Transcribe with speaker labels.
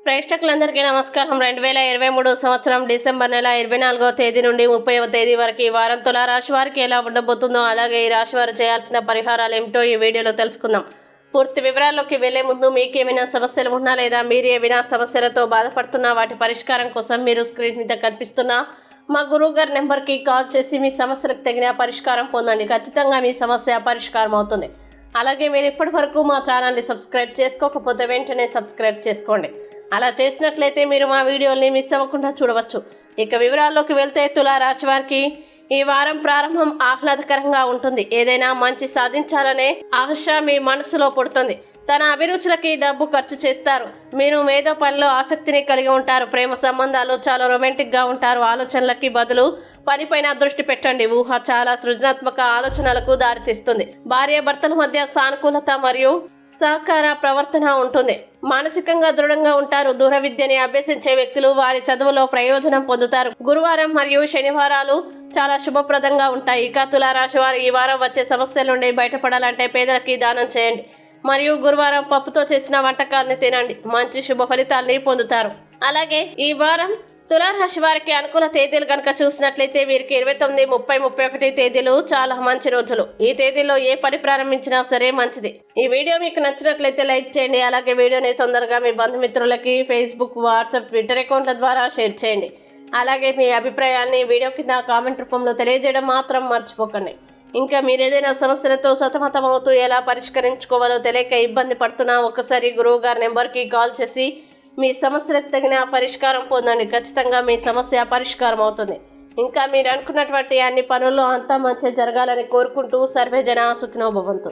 Speaker 1: ప్రేక్షకులందరికీ నమస్కారం. 2023 సంవత్సరం డిసెంబర్ నెల 24వ తేదీ నుండి 30వ తేదీ వరకు ఈ వారం తులారాశి వారికి ఎలా ఉండబోతుందో, అలాగే ఈ రాశి వారు చేయాల్సిన పరిహారాలు ఏమిటో ఈ వీడియోలో తెలుసుకుందాం. పూర్తి వివరాల్లోకి వెళ్లే ముందు మీకేమైనా సమస్యలు ఉన్నా లేదా మీరు ఏమైనా సమస్యలతో బాధపడుతున్నా వాటి పరిష్కారం కోసం మీరు స్క్రీన్ మీద కనిపిస్తున్న మా గురువు గారి నెంబర్కి కాల్ చేసి మీ సమస్యలకు తగిన పరిష్కారం పొందండి. ఖచ్చితంగా మీ సమస్య పరిష్కారం అవుతుంది. అలాగే మీరు ఇప్పటి వరకు మా ఛానల్ని సబ్స్క్రైబ్ చేసుకోకపోతే వెంటనే సబ్స్క్రైబ్ చేసుకోండి. అలా చేసినట్లయితే మీరు మా వీడియోల్ని మిస్ అవ్వకుండా చూడవచ్చు. ఇక వివరాల్లోకి వెళ్తే తులారాశి వారికి ఈ వారం ప్రారంభం ఆహ్లాదకరంగా ఉంటుంది. ఏదైనా మంచి సాధించాలనే ఆశ మీ మనసులో పుడుతుంది. తన అభిరుచులకి డబ్బు ఖర్చు చేస్తారు. మీరు మేధో పనిలో ఆసక్తిని కలిగి ఉంటారు. ప్రేమ సంబంధాలు చాలా రొమాంటిక్గా ఉంటారు. ఆలోచనలకి బదులు పనిపైన దృష్టి పెట్టండి. ఊహ చాలా సృజనాత్మక ఆలోచనలకు దారితీస్తుంది. భార్యాభర్తల మధ్య సానుకూలత మరియు సహకార ప్రవర్తన ఉంటుంది. మానసికంగా దృఢంగా ఉంటారు. దూర విద్యని అభ్యసించే వ్యక్తులు వారి చదువులో ప్రయోజనం పొందుతారు. గురువారం మరియు శనివారాలు చాలా శుభప్రదంగా ఉంటాయి. ఇక తులారాశి వారు ఈ వారం వచ్చే సమస్యల నుండి బయటపడాలంటే పేదలకి దానం చేయండి మరియు గురువారం పప్పుతో చేసిన వంటకాలని తినండి. మంచి శుభ ఫలితాలని పొందుతారు. అలాగే ఈ వారం తులారాశి వారికి అనుకూల తేదీలు కనుక చూసినట్లయితే వీరికి 29, 30, 31 తేదీలు చాలా మంచి రోజులు. ఈ తేదీలో ఏ పని ప్రారంభించినా సరే మంచిది. ఈ వీడియో మీకు నచ్చినట్లయితే లైక్ చేయండి. అలాగే వీడియోని తొందరగా మీ బంధుమిత్రులకి ఫేస్బుక్, వాట్సాప్, ట్విట్టర్ అకౌంట్ల ద్వారా షేర్ చేయండి. అలాగే మీ అభిప్రాయాన్ని వీడియో కింద కామెంట్ రూపంలో తెలియజేయడం మాత్రం మర్చిపోకండి. ఇంకా మీరు ఏదైనా సమస్యలతో సతమతమవుతూ ఎలా పరిష్కరించుకోవాలో తెలియక ఇబ్బంది పడుతున్నా ఒకసారి గురువు గారి నెంబర్కి కాల్ చేసి మీ సమస్యలకు తగిన పరిష్కారం పొందండి. ఖచ్చితంగా మీ సమస్య పరిష్కారం అవుతుంది. ఇంకా మీరు అనుకున్నటువంటి అన్ని పనుల్లో అంతా మంచి జరగాలని కోరుకుంటూ సర్వే జన సుఖినో భవంతు.